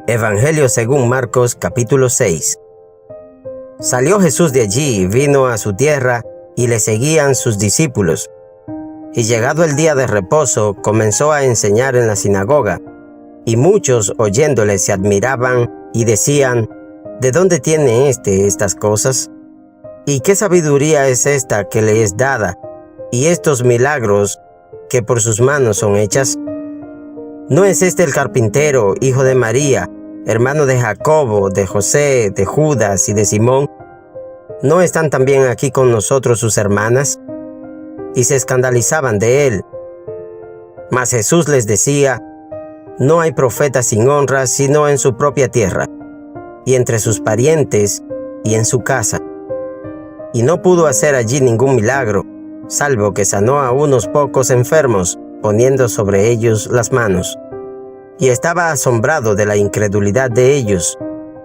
Evangelio según Marcos capítulo 6. Salió Jesús de allí, vino a su tierra, y le seguían sus discípulos. Y llegado el día de reposo, comenzó a enseñar en la sinagoga, y muchos oyéndole se admiraban y decían: ¿De dónde tiene estas cosas? ¿Y qué sabiduría es esta que le es dada, y estos milagros que por sus manos son hechas? ¿No es este el carpintero, hijo de María, hermano de Jacobo, de José, de Judas y de Simón? ¿No están también aquí con nosotros sus hermanas? Y se escandalizaban de él. Mas Jesús les decía: No hay profeta sin honra sino en su propia tierra, y entre sus parientes, y en su casa. Y no pudo hacer allí ningún milagro, salvo que sanó a unos pocos enfermos, poniendo sobre ellos las manos. Y estaba asombrado de la incredulidad de ellos,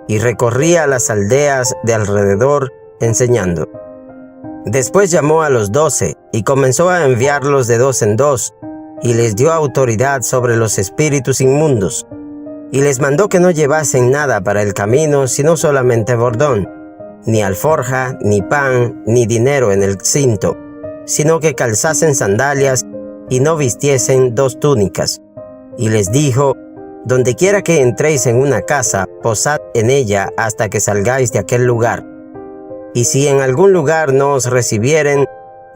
y recorría las aldeas de alrededor enseñando. Después llamó a los 12, y comenzó a enviarlos de 2 en 2, y les dio autoridad sobre los espíritus inmundos, y les mandó que no llevasen nada para el camino, sino solamente bordón, ni alforja, ni pan, ni dinero en el cinto, sino que calzasen sandalias, y no vistiesen 2 túnicas. Y les dijo: Donde quiera que entréis en una casa, posad en ella hasta que salgáis de aquel lugar. Y si en algún lugar no os recibieren,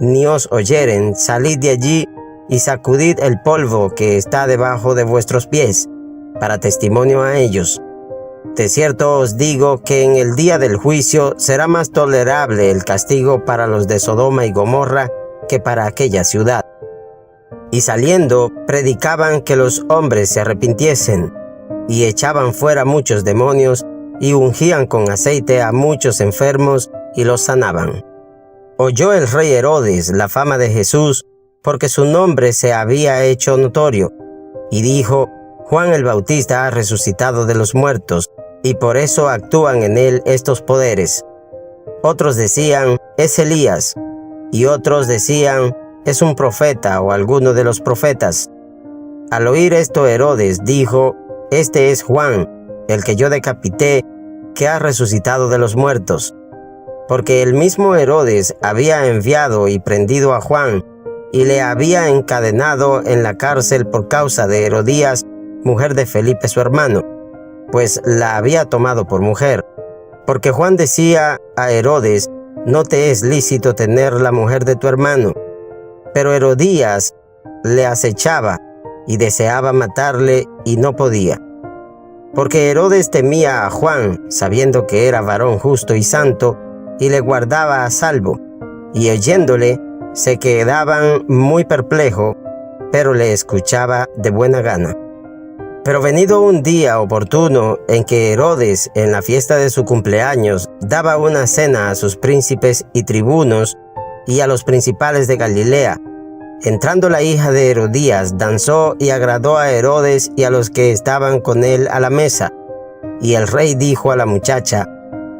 ni os oyeren, salid de allí y sacudid el polvo que está debajo de vuestros pies, para testimonio a ellos. De cierto os digo que en el día del juicio será más tolerable el castigo para los de Sodoma y Gomorra que para aquella ciudad. Y saliendo, predicaban que los hombres se arrepintiesen, y echaban fuera muchos demonios, y ungían con aceite a muchos enfermos, y los sanaban. Oyó el rey Herodes la fama de Jesús, porque su nombre se había hecho notorio, y dijo: Juan el Bautista ha resucitado de los muertos, y por eso actúan en él estos poderes. Otros decían: es Elías, y otros decían: es un profeta o alguno de los profetas. Al oír esto, Herodes dijo: Este es Juan, el que yo decapité, que ha resucitado de los muertos. Porque el mismo Herodes había enviado y prendido a Juan, y le había encadenado en la cárcel por causa de Herodías, mujer de Felipe su hermano, pues la había tomado por mujer. Porque Juan decía a Herodes: No te es lícito tener la mujer de tu hermano. Pero Herodías le acechaba y deseaba matarle, y no podía. Porque Herodes temía a Juan, sabiendo que era varón justo y santo, y le guardaba a salvo, y oyéndole se quedaban muy perplejos, pero le escuchaba de buena gana. Pero venido un día oportuno en que Herodes, en la fiesta de su cumpleaños, daba una cena a sus príncipes y tribunos y a los principales de Galilea, entrando la hija de Herodías, danzó y agradó a Herodes y a los que estaban con él a la mesa. Y el rey dijo a la muchacha: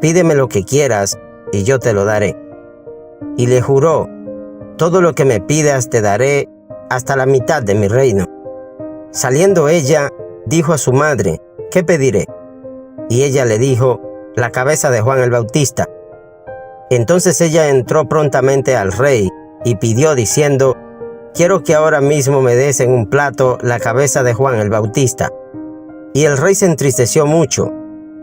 Pídeme lo que quieras, y yo te lo daré. Y le juró: Todo lo que me pidas te daré, hasta la mitad de mi reino. Saliendo ella, dijo a su madre: ¿Qué pediré? Y ella le dijo: La cabeza de Juan el Bautista. Entonces ella entró prontamente al rey, y pidió diciendo: Quiero que ahora mismo me des en un plato la cabeza de Juan el Bautista. Y el rey se entristeció mucho,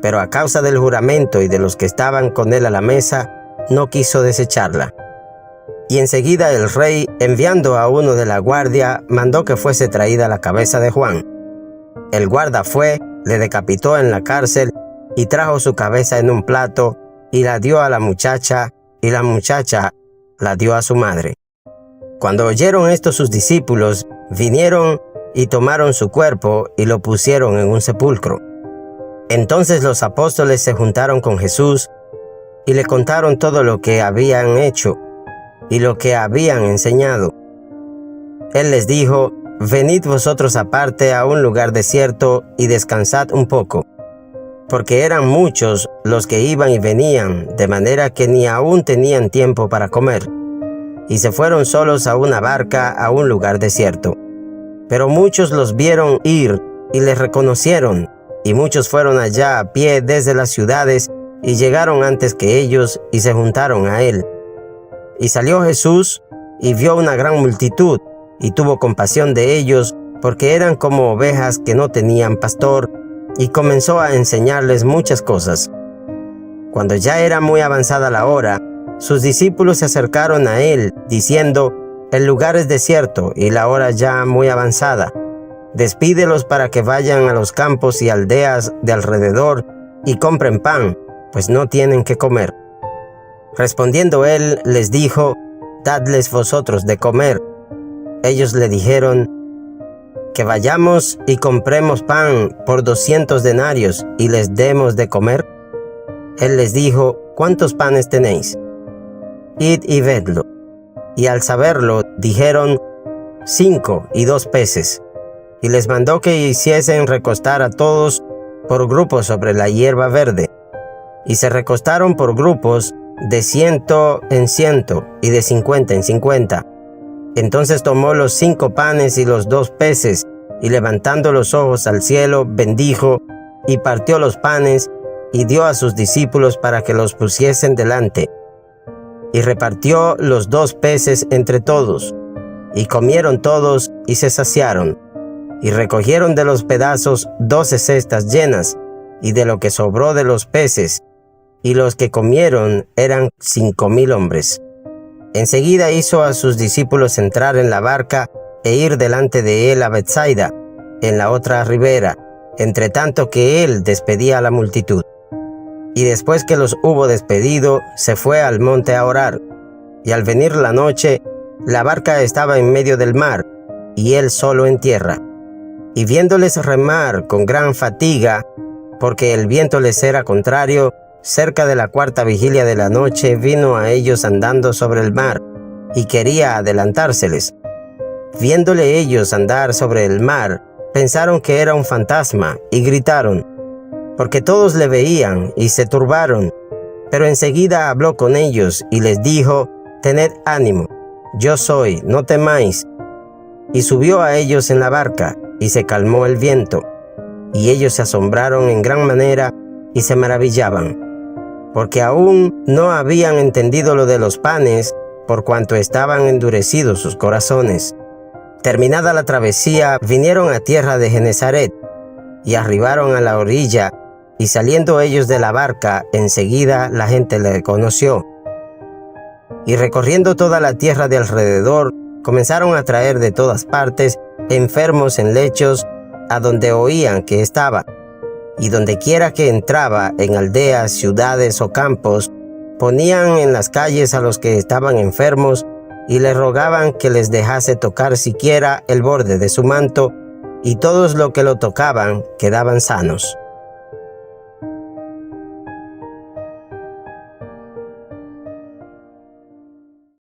pero a causa del juramento y de los que estaban con él a la mesa, no quiso desecharla. Y enseguida el rey, enviando a uno de la guardia, mandó que fuese traída la cabeza de Juan. El guarda fue, le decapitó en la cárcel, y trajo su cabeza en un plato, y la dio a la muchacha, y la muchacha la dio a su madre. Cuando oyeron esto sus discípulos, vinieron y tomaron su cuerpo y lo pusieron en un sepulcro. Entonces los apóstoles se juntaron con Jesús y le contaron todo lo que habían hecho y lo que habían enseñado. Él les dijo: Venid vosotros aparte a un lugar desierto y descansad un poco, porque eran muchos los que iban y venían, de manera que ni aún tenían tiempo para comer. Y se fueron solos a una barca a un lugar desierto. Pero muchos los vieron ir y les reconocieron, y muchos fueron allá a pie desde las ciudades, y llegaron antes que ellos, y se juntaron a él. Y salió Jesús, y vio una gran multitud, y tuvo compasión de ellos, porque eran como ovejas que no tenían pastor, y comenzó a enseñarles muchas cosas. Cuando ya era muy avanzada la hora, sus discípulos se acercaron a él, diciendo: «El lugar es desierto, y la hora ya muy avanzada. Despídelos para que vayan a los campos y aldeas de alrededor, y compren pan, pues no tienen qué comer». Respondiendo él, les dijo: «Dadles vosotros de comer». Ellos le dijeron: «Que vayamos y compremos pan por 200 denarios y les demos de comer». Él les dijo: «¿Cuántos panes tenéis? Id y vedlo». Y al saberlo, dijeron: 5 y 2 peces. Y les mandó que hiciesen recostar a todos por grupos sobre la hierba verde. Y se recostaron por grupos, de 100 en 100 y de 50 en 50. Entonces tomó los 5 panes y los 2 peces, y levantando los ojos al cielo, bendijo, y partió los panes, y dio a sus discípulos para que los pusiesen delante. Y repartió los 2 peces entre todos, y comieron todos, y se saciaron. Y recogieron de los pedazos 12 cestas llenas, y de lo que sobró de los peces, y los que comieron eran 5,000 hombres. Enseguida hizo a sus discípulos entrar en la barca e ir delante de él a Betsaida, en la otra ribera, entre tanto que él despedía a la multitud. Y después que los hubo despedido, se fue al monte a orar. Y al venir la noche, la barca estaba en medio del mar, y él solo en tierra. Y viéndoles remar con gran fatiga, porque el viento les era contrario, cerca de la 4ª vigilia de la noche vino a ellos andando sobre el mar, y quería adelantárseles. Viéndole ellos andar sobre el mar, pensaron que era un fantasma, y gritaron, porque todos le veían, y se turbaron. Pero enseguida habló con ellos, y les dijo: «Tened ánimo, yo soy, no temáis». Y subió a ellos en la barca, y se calmó el viento. Y ellos se asombraron en gran manera, y se maravillaban, porque aún no habían entendido lo de los panes, por cuanto estaban endurecidos sus corazones. Terminada la travesía, vinieron a tierra de Genesaret, y arribaron a la orilla, y saliendo ellos de la barca, enseguida la gente le conoció. Y recorriendo toda la tierra de alrededor, comenzaron a traer de todas partes enfermos en lechos, a donde oían que estaba. Y donde quiera que entraba, en aldeas, ciudades o campos, ponían en las calles a los que estaban enfermos, y le rogaban que les dejase tocar siquiera el borde de su manto, y todos los que lo tocaban quedaban sanos.